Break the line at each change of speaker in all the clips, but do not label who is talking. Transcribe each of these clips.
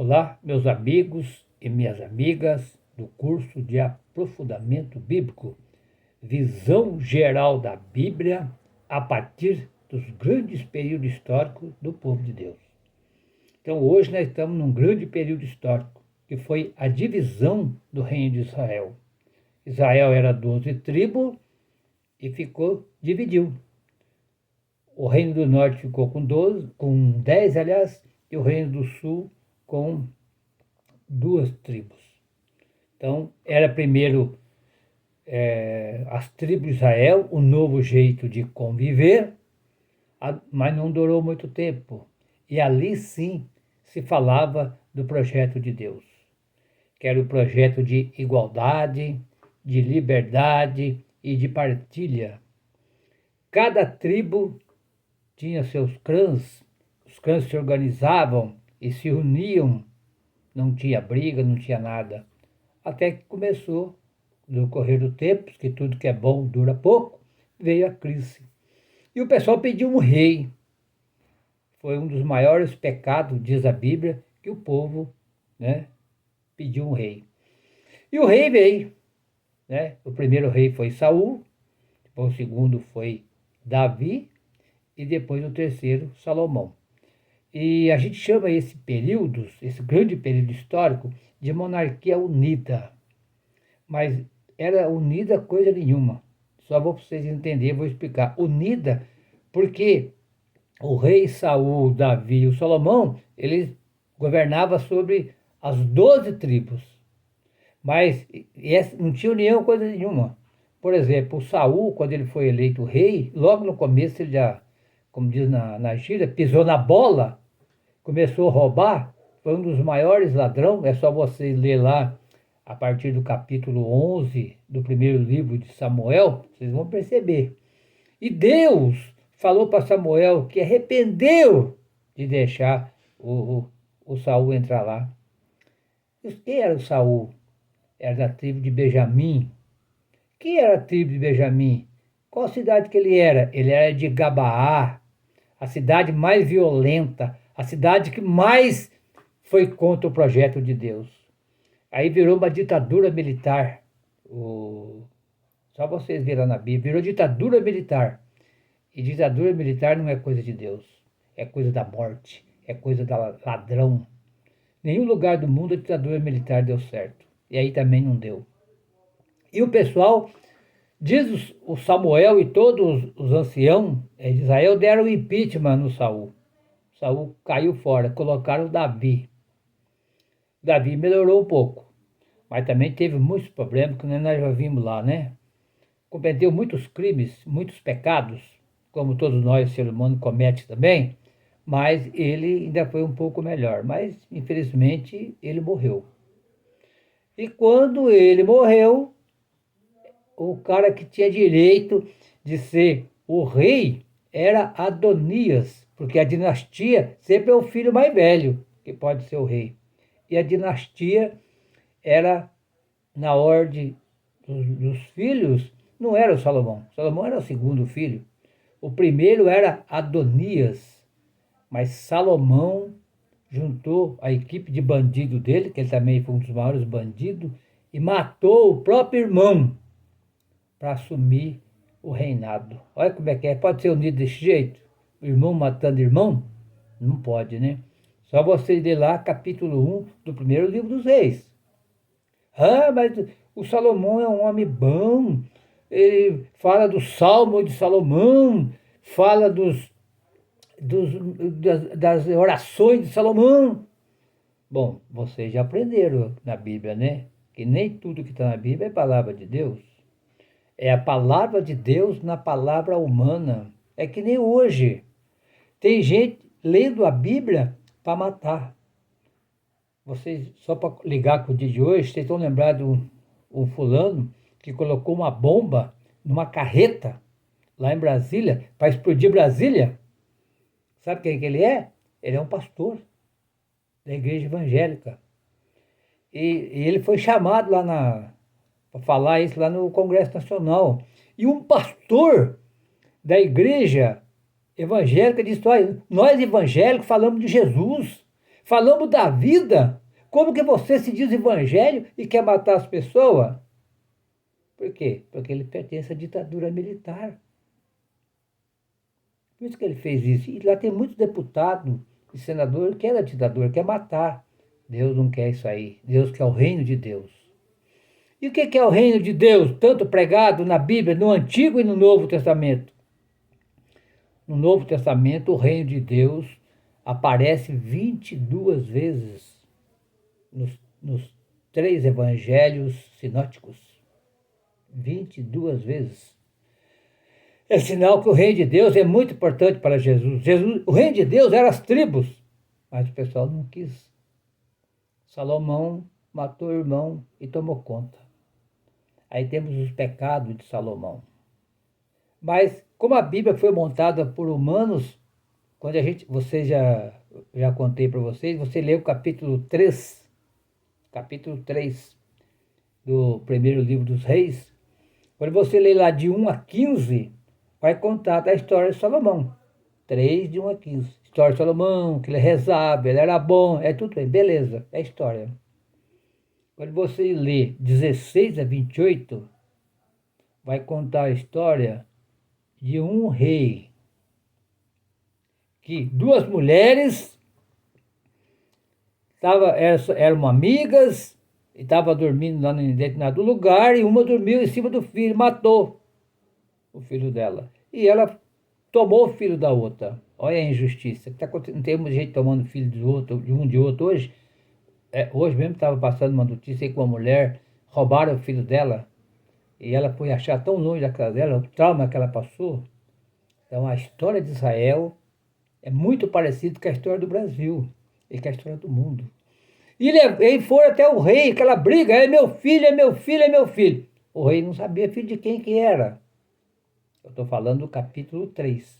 Olá, meus amigos e minhas amigas do curso de aprofundamento bíblico, visão geral da Bíblia a partir dos grandes períodos históricos do povo de Deus. Então, hoje nós estamos num grande período histórico, que foi a divisão do reino de Israel. Israel era 12 tribos e dividiu. O reino do norte ficou com 10, e o reino do sul com 2 tribos. Então, era primeiro as tribos de Israel, o novo jeito de conviver, mas não durou muito tempo. E ali sim se falava do projeto de Deus, que era o projeto de igualdade, de liberdade e de partilha. Cada tribo tinha seus clãs, os clãs se organizavam e se uniam, não tinha briga, não tinha nada. Até que começou, no correr do tempo, que tudo que é bom dura pouco, veio a crise. E o pessoal pediu um rei. Foi um dos maiores pecados, diz a Bíblia, que o povo pediu um rei. E o rei veio. O primeiro rei foi Saul, depois o segundo foi Davi e depois o terceiro, Salomão. E a gente chama esse grande período histórico, de monarquia unida. Mas era unida coisa nenhuma. Só vou para vocês entenderem, vou explicar. Unida porque o rei Saul, Davi e o Salomão, eles governavam sobre as 12 tribos. Mas não tinha união coisa nenhuma. Por exemplo, o Saul, quando ele foi eleito rei, logo no começo ele já, como diz na gíria, pisou na bola, começou a roubar, foi um dos maiores ladrões. É só vocês ler lá, a partir do capítulo 11 do primeiro livro de Samuel, vocês vão perceber. E Deus falou para Samuel que arrependeu de deixar o Saul entrar lá. E quem era o Saul? Era da tribo de Benjamim. Quem era a tribo de Benjamim? Qual cidade que ele era? Ele era de Gabaá, a cidade mais violenta, a cidade que mais foi contra o projeto de Deus. Aí virou uma ditadura militar. Só vocês verem lá na Bíblia. Virou ditadura militar. E ditadura militar não é coisa de Deus. É coisa da morte. É coisa da ladrão. Nenhum lugar do mundo a ditadura militar deu certo. E aí também não deu. E o pessoal, diz o Samuel e todos os anciãos de Israel, deram impeachment no Saul. Saul caiu fora. Colocaram o Davi. Davi melhorou um pouco, mas também teve muitos problemas, que nós já vimos lá, Cometeu muitos crimes, muitos pecados, como todos nós, ser humano, comete também, mas ele ainda foi um pouco melhor. Mas, infelizmente, ele morreu. E quando ele morreu, o cara que tinha direito de ser o rei era Adonias, porque a dinastia sempre é o filho mais velho que pode ser o rei. E a dinastia era, na ordem dos filhos, não era o Salomão. Salomão era o segundo filho. O primeiro era Adonias. Mas Salomão juntou a equipe de bandido dele, que ele também foi um dos maiores bandidos, e matou o próprio irmão para assumir o reinado. Olha como é que é. Pode ser unido desse jeito? O irmão matando irmão? Não pode, Só vocês ler lá, capítulo 1 do primeiro livro dos Reis. Mas o Salomão é um homem bom. Ele fala do Salmo de Salomão, fala das orações de Salomão. Bom, vocês já aprenderam na Bíblia, que nem tudo que está na Bíblia é palavra de Deus. É a palavra de Deus na palavra humana. É que nem hoje. Tem gente lendo a Bíblia para matar. Vocês, só para ligar com o dia de hoje, vocês estão lembrados de um fulano que colocou uma bomba numa carreta lá em Brasília para explodir Brasília? Sabe quem que ele é? Ele é um pastor da igreja evangélica. E ele foi chamado lá para falar isso lá no Congresso Nacional. E um pastor da igreja evangélica disse: olha, nós evangélicos falamos de Jesus, Falamos da vida. Como que você se diz evangelho e quer matar as pessoas? Por quê? Porque ele pertence à ditadura militar. Por isso que ele fez isso. E lá tem muitos deputados e senadores que é da ditadura, quer matar. Deus não quer isso aí. Deus quer o reino de Deus. E o que é o reino de Deus? Tanto pregado na Bíblia, no Antigo e no Novo Testamento. No Novo Testamento, o reino de Deus aparece 22 vezes nos 3 evangelhos sinóticos. 22 vezes. É sinal que o reino de Deus é muito importante para Jesus. O reino de Deus era as tribos, mas o pessoal não quis. Salomão matou o irmão e tomou conta. Aí temos os pecados de Salomão. Mas como a Bíblia foi montada por humanos, quando você já contei para vocês, você lê o capítulo 3 do primeiro livro dos Reis. Quando você lê lá de 1 a 15, vai contar da história de Salomão. 3, de 1 a 15. História de Salomão, que ele rezava, ele era bom, é tudo bem, beleza, é história. Quando você lê 16 a 28, vai contar a história de um rei, que 2 mulheres eram amigas, e estavam dormindo lá em determinado lugar, e uma dormiu em cima do filho, matou o filho dela. E ela tomou o filho da outra. Olha a injustiça. Não tem muita gente tomando filho de um de outro hoje. Hoje mesmo estava passando uma notícia aí com uma mulher, roubaram o filho dela, e ela foi achar tão longe da casa dela, o trauma que ela passou. Então a história de Israel é muito parecida com a história do Brasil e com a história do mundo. E foram até o rei, aquela briga, é meu filho, é meu filho, é meu filho. O rei não sabia filho de quem que era. Eu estou falando do capítulo 3,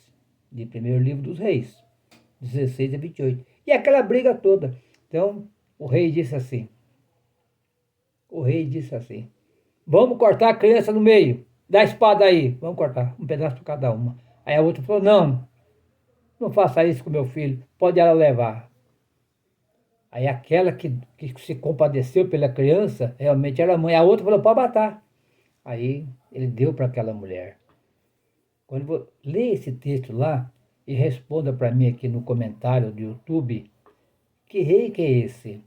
de primeiro livro dos Reis, 16 a 28. E aquela briga toda. Então, o rei disse assim, vamos cortar a criança no meio, dá a espada aí, vamos cortar um pedaço para cada uma. Aí a outra falou, não faça isso com meu filho, pode ela levar. Aí aquela que se compadeceu pela criança, realmente era a mãe. A outra falou, pode matar. Aí ele deu para aquela mulher. Quando lê esse texto lá e responda para mim aqui no comentário do YouTube, que rei que é esse?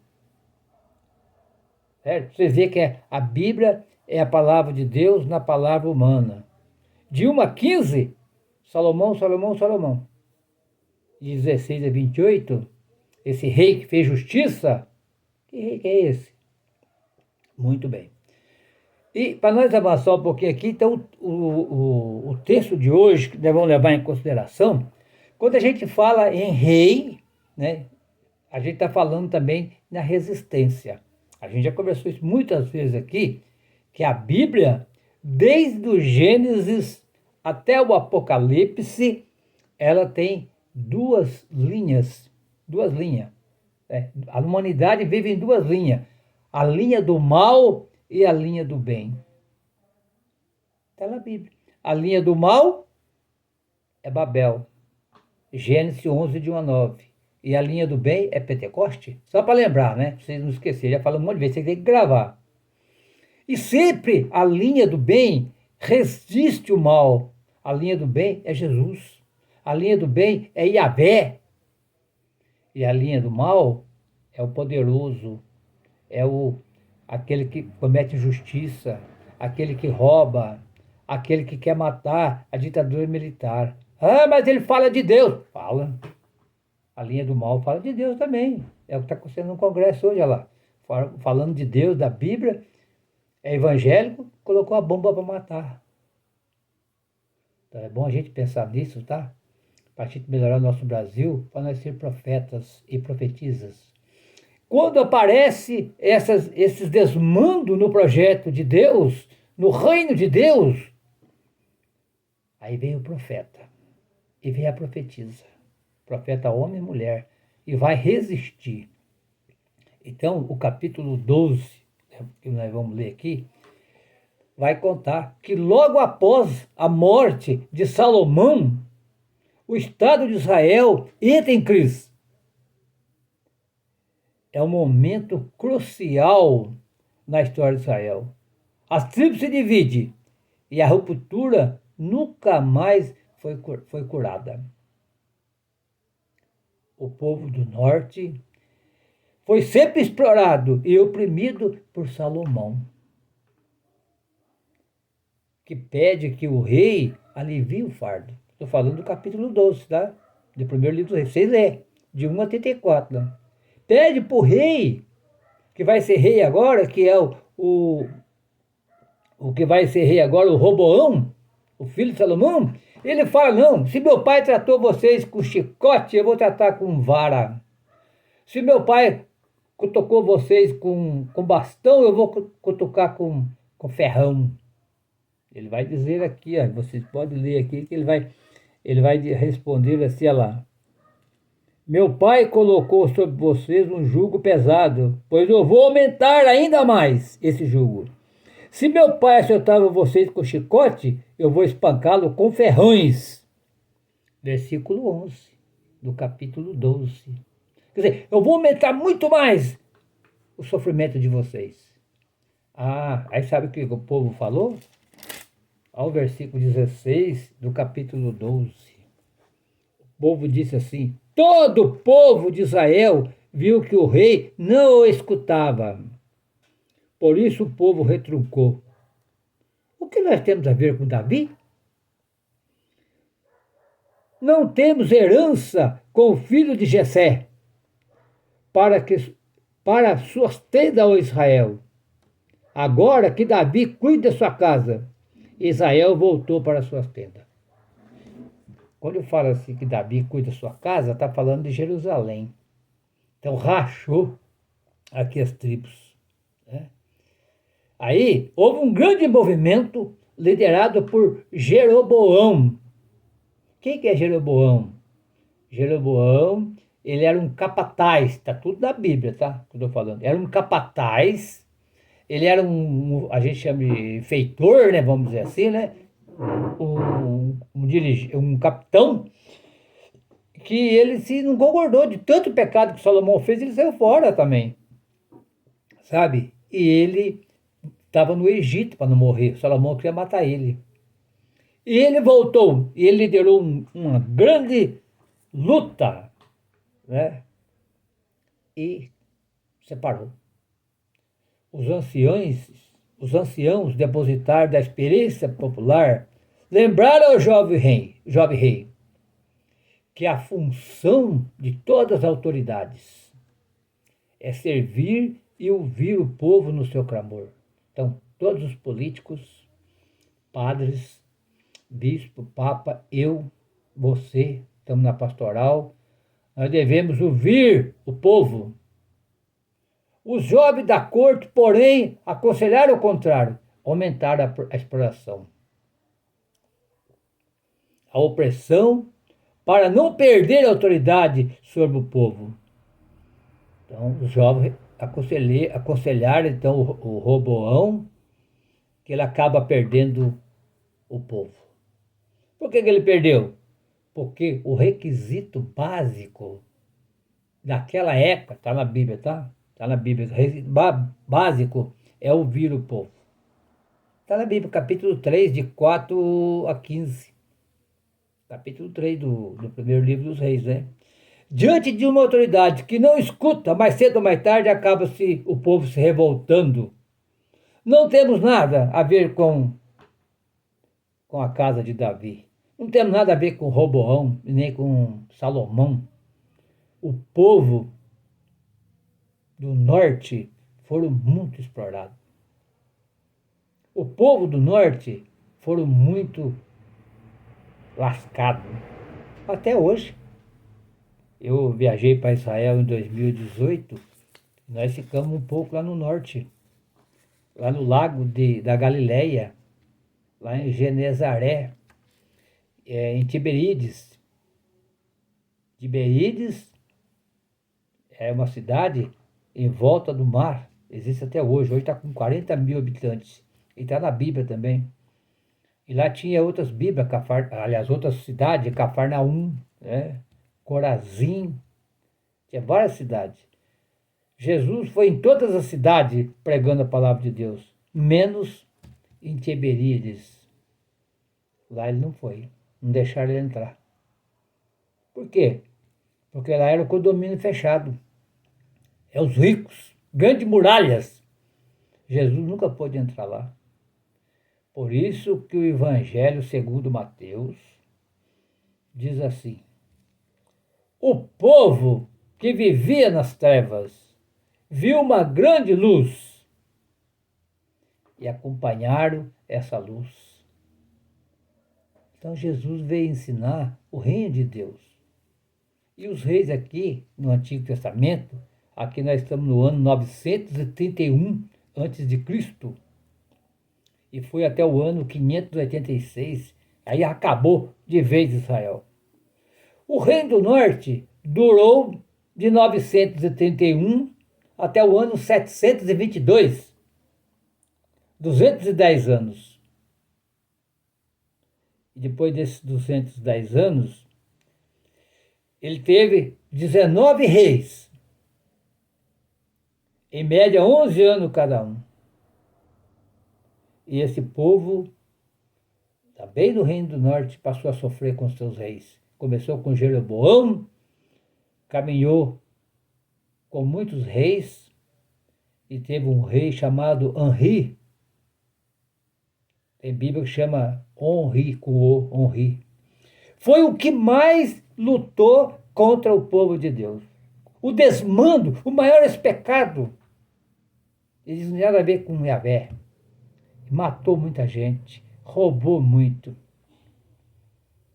Certo? Você vê que a Bíblia é a palavra de Deus na palavra humana. De 1 a 15, Salomão. De 16 a 28, esse rei que fez justiça, que rei que é esse? Muito bem. E para nós avançar um pouquinho aqui, então o texto de hoje, que nós vamos levar em consideração, quando a gente fala em rei, né, a gente está falando também na resistência. A gente já conversou isso muitas vezes aqui, que a Bíblia, desde o Gênesis até o Apocalipse, ela tem duas linhas. A humanidade vive em 2 linhas. A linha do mal e a linha do bem. Está na Bíblia. A linha do mal é Babel. Gênesis 11, de 1 a 9. E a linha do bem é Pentecoste. Só para lembrar, né? Pra vocês não esquecerem. Já falei um monte de vezes, você tem que gravar. E sempre a linha do bem resiste o mal. A linha do bem é Jesus. A linha do bem é Yahvé. E a linha do mal é o poderoso, é aquele que comete injustiça, aquele que rouba, aquele que quer matar, a ditadura militar. Ah, mas ele fala de Deus. Fala. A linha do mal fala de Deus também. É o que está acontecendo no Congresso hoje, olha lá. Falando de Deus, da Bíblia, é evangélico, colocou a bomba para matar. Então é bom a gente pensar nisso, tá? Para a gente melhorar o nosso Brasil, para nós ser profetas e profetisas. Quando aparece esses desmandos no projeto de Deus, no reino de Deus, aí vem o profeta e vem a profetisa, profeta homem e mulher, e vai resistir. Então, o capítulo 12, que nós vamos ler aqui, vai contar que logo após a morte de Salomão, o Estado de Israel entra em crise. é um momento crucial na história de Israel. As tribos se dividem e a ruptura nunca mais foi curada. O povo do norte foi sempre explorado e oprimido por Salomão, que pede que o rei alivie o fardo. Estou falando do capítulo 12, tá? Do primeiro livro do rei. Vocês lê, de 1 a 34. Né? Pede para o rei, que vai ser rei agora, que é o que vai ser rei agora, o Roboão, o filho de Salomão. Ele fala, não, se meu pai tratou vocês com chicote, eu vou tratar com vara. Se meu pai cutucou vocês com bastão, eu vou cutucar com ferrão. Ele vai dizer aqui, ó, vocês podem ler aqui, que ele vai responder assim, olha lá. Meu pai colocou sobre vocês um jugo pesado, pois eu vou aumentar ainda mais esse jugo. Se meu pai acertava vocês com chicote, eu vou espancá-lo com ferrões. Versículo 11 do capítulo 12. Quer dizer, eu vou aumentar muito mais o sofrimento de vocês. Ah, aí sabe o que o povo falou? Ao versículo 16 do capítulo 12. O povo disse assim: todo o povo de Israel viu que o rei não o escutava. Por isso o povo retrucou. O que nós temos a ver com Davi? Não temos herança com o filho de Jessé, para sustentar o Israel. Agora que Davi cuida da sua casa, Israel voltou para suas tendas. Quando eu falo assim que Davi cuida da sua casa, está falando de Jerusalém. Então rachou aqui as tribos. Né? Aí houve um grande movimento liderado por Jeroboão. Quem que é Jeroboão? Jeroboão, ele era um capataz, está tudo na Bíblia, tá? Que eu estou falando. Era um capataz, ele era a gente chama de feitor, né? Vamos dizer assim, né? Um capitão, que ele se não concordou de tanto pecado que Salomão fez, ele saiu fora também, sabe? E ele estava no Egito para não morrer, Salomão queria matar ele. E ele voltou, e ele liderou uma grande luta, né? E separou. Os anciãos depositaram da experiência popular, lembraram ao jovem rei, que a função de todas as autoridades é servir e ouvir o povo no seu clamor. Então, todos os políticos, padres, bispo, papa, eu, você, estamos na pastoral, nós devemos ouvir o povo. Os jovens da corte, porém, aconselharam o contrário, aumentaram a exploração, a opressão, para não perder a autoridade sobre o povo. Então, os jovens aconselharam então o Roboão, que ele acaba perdendo o povo. Por que ele perdeu? Porque o requisito básico daquela época, está na Bíblia, tá? Está na Bíblia. O requisito básico é ouvir o povo. Está na Bíblia, capítulo 3, de 4 a 15. Capítulo 3 do primeiro livro dos reis, né? Diante de uma autoridade que não escuta, mais cedo ou mais tarde acaba o povo se revoltando. Não temos nada a ver com a casa de Davi. Não temos nada a ver com Roboão, nem com Salomão. O povo do norte foram muito explorados. O povo do norte foram muito lascados. Até hoje. Eu viajei para Israel em 2018, nós ficamos um pouco lá no norte, lá no lago da Galileia, lá em Genezaré, em Tiberíades. Tiberíades é uma cidade em volta do mar, existe até hoje está com 40 mil habitantes, e está na Bíblia também. E lá tinha outras Bíblias, outras cidades, Cafarnaum, né? Corazim, tinha várias cidades. Jesus foi em todas as cidades pregando a palavra de Deus, menos em Tiberíades. Lá ele não foi, não deixaram ele entrar. Por quê? Porque lá era o condomínio fechado. É os ricos, grandes muralhas. Jesus nunca pôde entrar lá. Por isso que o Evangelho segundo Mateus diz assim: o povo que vivia nas trevas viu uma grande luz e acompanharam essa luz. Então Jesus veio ensinar o reino de Deus. E os reis aqui, no Antigo Testamento, aqui nós estamos no ano 931 a.C., e foi até o ano 586, aí acabou de vez Israel. O Reino do Norte durou de 931 até o ano 722, 210 anos. E depois desses 210 anos, ele teve 19 reis, em média 11 anos cada um. E esse povo, também do Reino do Norte, passou a sofrer com seus reis. Começou com Jeroboão, caminhou com muitos reis, e teve um rei chamado Henri. Tem Bíblia que chama Henri, com o Henri. Foi o que mais lutou contra o povo de Deus. O desmando, o maior pecado. Eles não tinham nada a ver com Yahvé. Matou muita gente, roubou muito.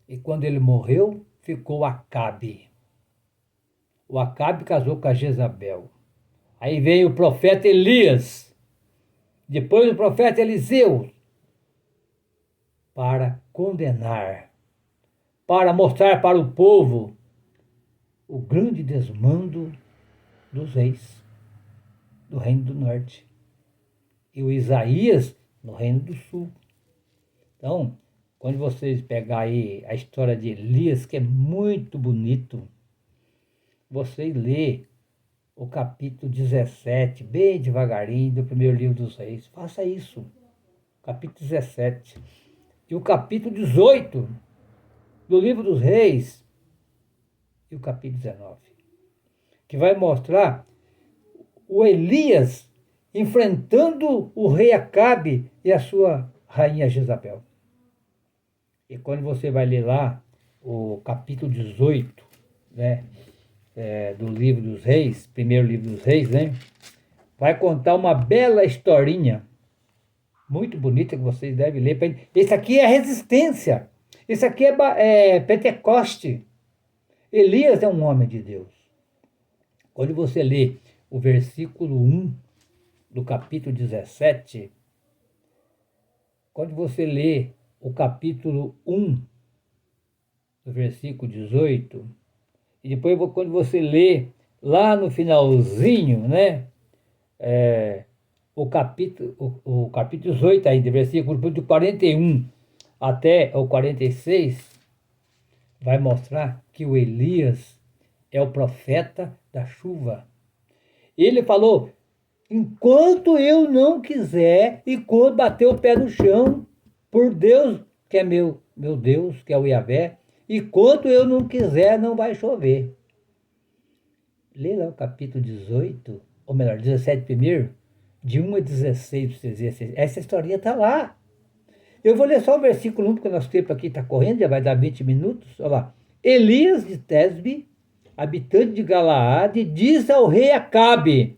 E quando ele morreu, ficou Acabe. O Acabe casou com a Jezabel. Aí veio o profeta Elias, depois o profeta Eliseu, para condenar, para mostrar para o povo o grande desmando dos reis do Reino do Norte. E o Isaías no Reino do Sul. Então, quando vocês pegarem aí a história de Elias, que é muito bonito, vocês lê o capítulo 17, bem devagarinho, do primeiro livro dos reis. Faça isso. Capítulo 17. E o capítulo 18 do livro dos reis. E o capítulo 19. Que vai mostrar o Elias enfrentando o rei Acabe e a sua rainha Jezabel. E quando você vai ler lá o capítulo 18, né, do livro dos reis, primeiro livro dos reis, né, vai contar uma bela historinha, muito bonita, que vocês devem ler. Esse aqui é resistência, esse aqui é Pentecoste. Elias é um homem de Deus. Quando você lê o versículo 1 do capítulo 17, quando você lê o capítulo 1 do versículo 18, e depois quando você lê lá no finalzinho, né, o capítulo 18 ainda, versículo do 41 até o 46, vai mostrar que o Elias é o profeta da chuva. Ele falou: enquanto eu não quiser, e quando bater o pé no chão, por Deus, que é meu Deus, que é o Yahvé, e quando eu não quiser, não vai chover. Lê lá o capítulo 18, ou melhor, 17 primeiro, de 1 a 16, para vocês verem. Essa historinha está lá. Eu vou ler só o versículo 1, porque o nosso tempo aqui está correndo, já vai dar 20 minutos. Olha lá. Elias de Tesbe, habitante de Galaade, diz ao rei Acabe.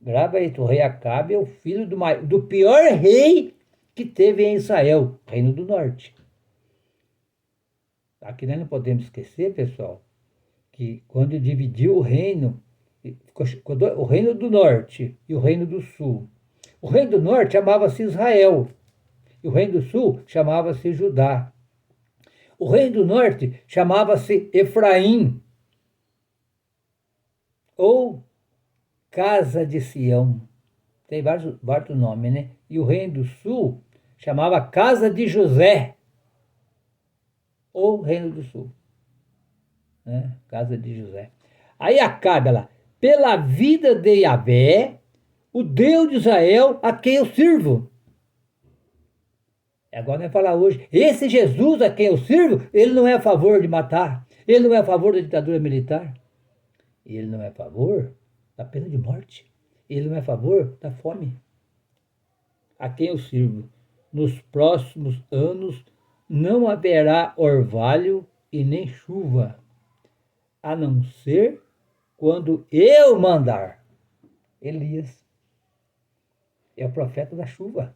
Grava aí, o rei Acabe é o filho do pior rei que teve em Israel, Reino do Norte. Aqui nós não podemos esquecer, pessoal, que quando dividiu o reino, o Reino do Norte e o Reino do Sul, o Reino do Norte chamava-se Israel e o Reino do Sul chamava-se Judá. O Reino do Norte chamava-se Efraim ou Casa de Sião. Tem vários nomes, né? E o Reino do Sul chamava Casa de José ou Reino do Sul, né? Casa de José. Aí Acabe lá, pela vida de Yahvé, o Deus de Israel, a quem eu sirvo. Agora nós falar hoje, esse Jesus a quem eu sirvo, ele não é a favor de matar, ele não é a favor da ditadura militar, ele não é a favor da pena de morte, ele não é a favor da fome. A quem eu sirvo, nos próximos anos não haverá orvalho e nem chuva, a não ser quando eu mandar. Elias é o profeta da chuva.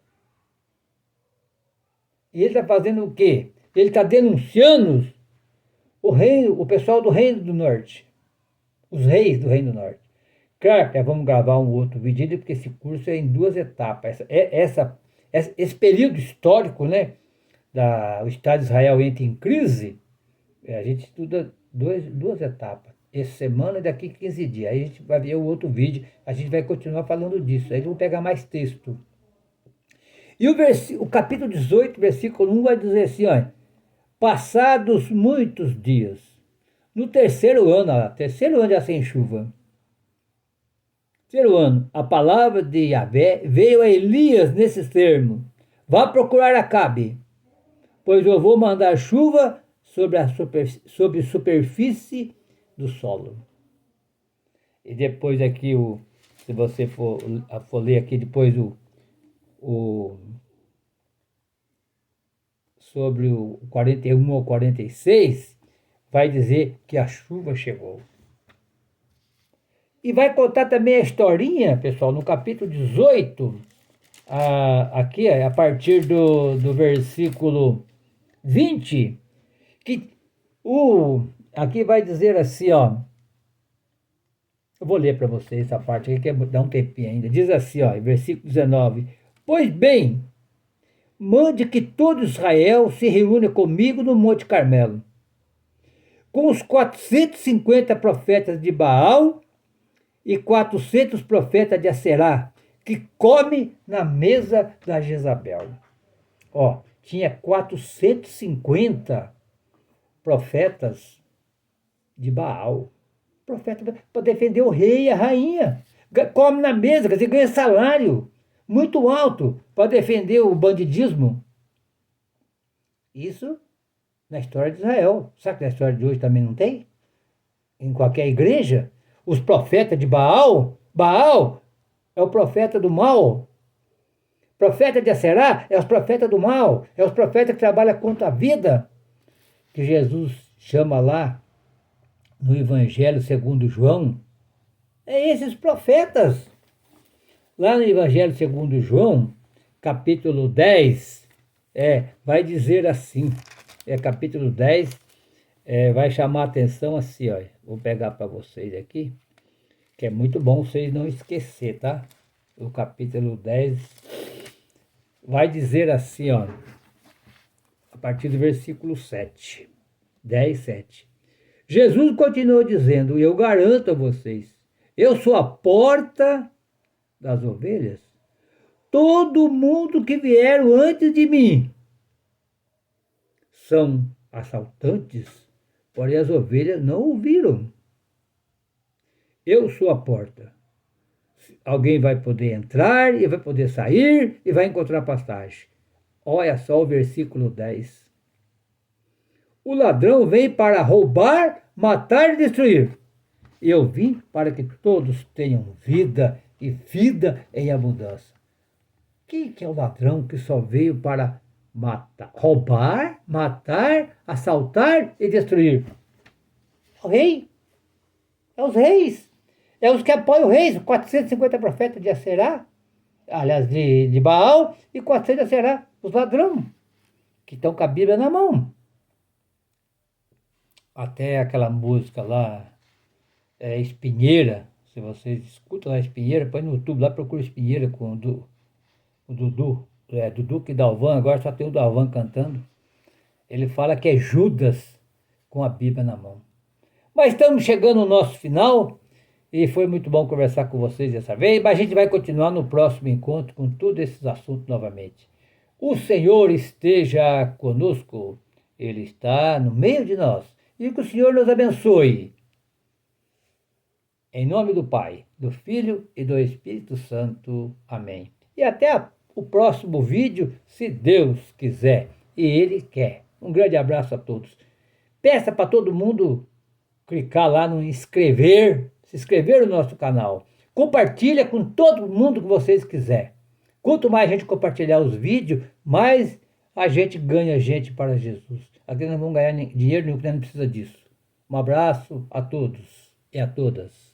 E ele está fazendo o quê? Ele está denunciando o pessoal do Reino do Norte, os reis do Reino do Norte. Claro, vamos gravar um outro vídeo, porque esse curso é em duas etapas. Esse período histórico, né, o Estado de Israel entra em crise, a gente estuda duas etapas. Essa semana e daqui 15 dias. Aí a gente vai ver o outro vídeo, a gente vai continuar falando disso. Aí eu vou pegar mais texto. E o capítulo 18, versículo 1 vai dizer assim, ó, passados muitos dias, no terceiro ano já sem chuva, terceiro ano, a palavra de Yahvé veio a Elias nesses termos, vá procurar Acabe, pois eu vou mandar chuva sobre a superfície do solo. E depois aqui, se você for ler aqui depois sobre o 41 ao 46, vai dizer que a chuva chegou. E vai contar também a historinha, pessoal, no capítulo 18, aqui a partir do versículo 20, que aqui vai dizer assim, ó, eu vou ler para vocês essa parte aqui, que dá um tempinho ainda, diz assim, ó, versículo 19, pois bem, mande que todo Israel se reúna comigo no Monte Carmelo, com os 450 profetas de Baal e 400 profetas de Aserá, que come na mesa da Jezabel. Ó, tinha 450 profetas de Baal, profeta para defender o rei e a rainha. Come na mesa, quer dizer, ganha salário muito alto para defender o bandidismo. Isso na história de Israel. Sabe que na história de hoje também não tem? Em qualquer igreja, os profetas de Baal é o profeta do mal. Profeta de Aserá é os profetas do mal. É os profetas que trabalham contra a vida. Que Jesus chama lá no Evangelho segundo João. É esses profetas. Lá no Evangelho segundo João, capítulo 10, vai dizer assim, capítulo 10, vai chamar a atenção assim, ó, vou pegar para vocês aqui, que é muito bom vocês não esquecer, tá? O capítulo 10 vai dizer assim, ó, a partir do versículo 7, 10, 7. Jesus continuou dizendo, e eu garanto a vocês, eu sou a porta das ovelhas. Todo mundo que vieram antes de mim são assaltantes, porém as ovelhas não ouviram. Eu sou a porta. Alguém vai poder entrar e vai poder sair e vai encontrar pastagem. Olha só o versículo 10. O ladrão vem para roubar, matar e destruir. Eu vim para que todos tenham vida e vida em abundância. Quem que é o ladrão que só veio para matar, roubar, matar, assaltar e destruir? É o rei. É os reis. É os que apoiam o rei. 450 profetas de Aserá, aliás, de Baal, e 400 de Aserá, os ladrões, que estão com a Bíblia na mão. Até aquela música lá, Espinheira, se vocês escutam lá Espinheira, põe no YouTube lá, procura Espinheira com o Dudu, Dudu que Dalvan, agora só tem o Dalvan cantando. Ele fala que é Judas com a Bíblia na mão. Mas estamos chegando no nosso final e foi muito bom conversar com vocês dessa vez, mas a gente vai continuar no próximo encontro com todos esses assuntos novamente. O Senhor esteja conosco, Ele está no meio de nós e que o Senhor nos abençoe. Em nome do Pai, do Filho e do Espírito Santo. Amém. E até o próximo vídeo, se Deus quiser e Ele quer. Um grande abraço a todos. Peça para todo mundo clicar lá no inscrever, se inscrever no nosso canal. Compartilha com todo mundo que vocês quiserem. Quanto mais a gente compartilhar os vídeos, mais a gente ganha gente para Jesus. Aqui nós não vamos ganhar dinheiro nenhum, porque não precisa disso. Um abraço a todos e a todas.